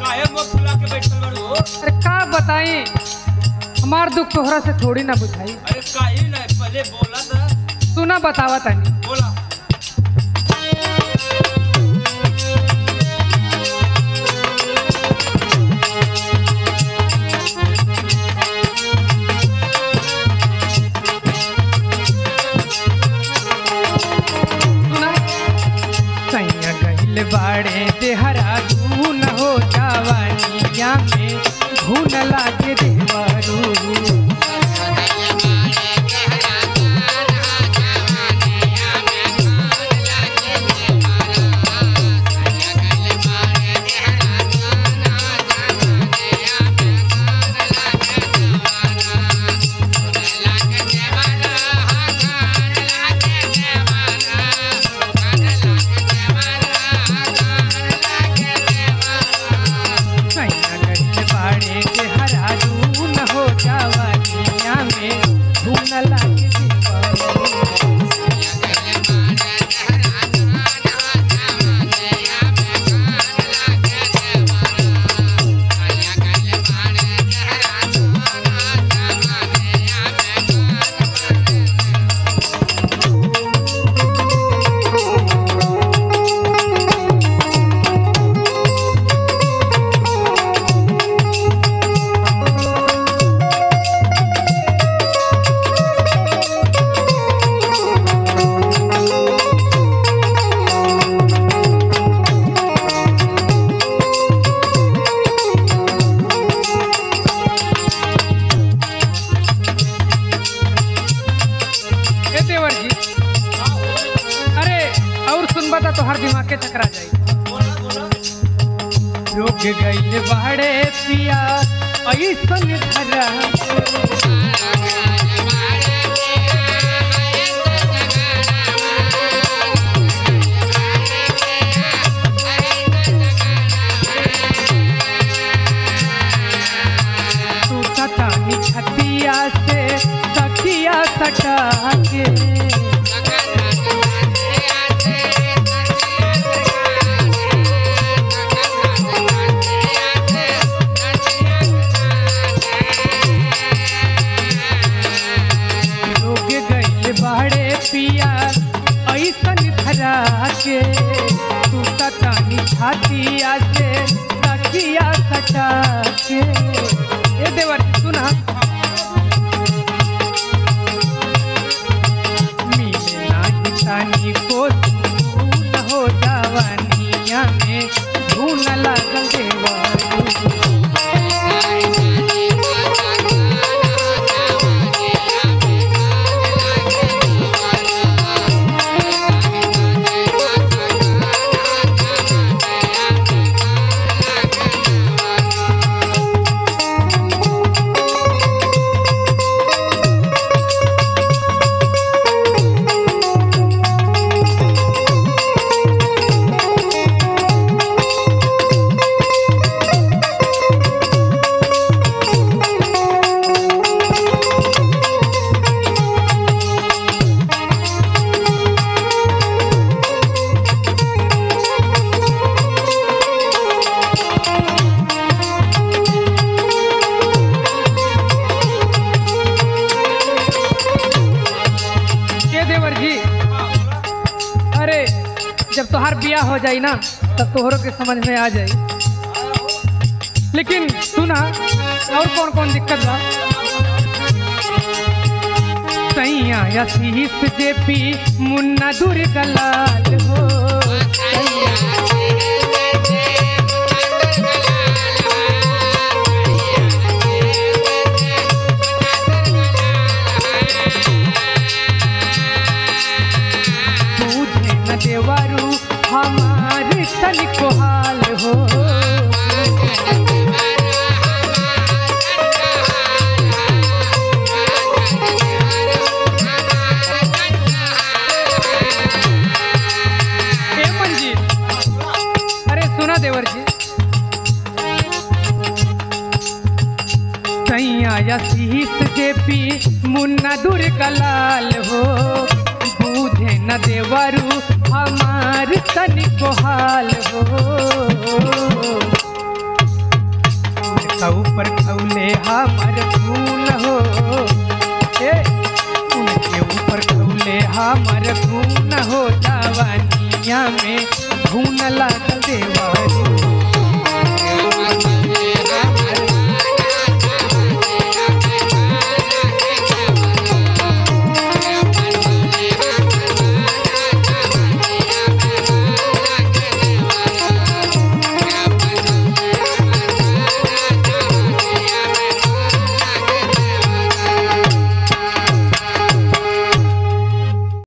काहे मुंह फुला के बैठल बाड़ू? अरे का बताई, हमार दुख तोहरा से थोड़ी ना बुझाई। अरे काहे ना पहले बोला था। सुना बतावा तनी। बोला। बाड़े देहरादून हो जवानिया में घून लागे देवरू। तो हर दिमाग के चकरा जाई। रोक गई बाड़े पिया ऐसन धरा तू सतानी छतिया से तकिया सटा के पिया ऐसन धरा के तू सतानी छातिया से तकिया सटा के। ए देवर सुना, मिले नाही तानी को न हो जवानिया में धून लागल देवर। जब तोहार बिया हो जाई ना तब तोहरों के समझ में आ जाई। लेकिन सुना, और कौन कौन दिक्कत बा। सैया यसीस जेपी मुन्ना दुर्गलाल हो देवरू हमारे तन को हाल हो। मंजीत, अरे सुना देवर जी, सैया यसीस जेपी मुन्ना दुर्गलाल हो बूझे न देवरू हमार तन को हाल हो। हमर खून हो ए उनके ऊपर खौले हमर खून हो जवानिया में धून लागल देवरू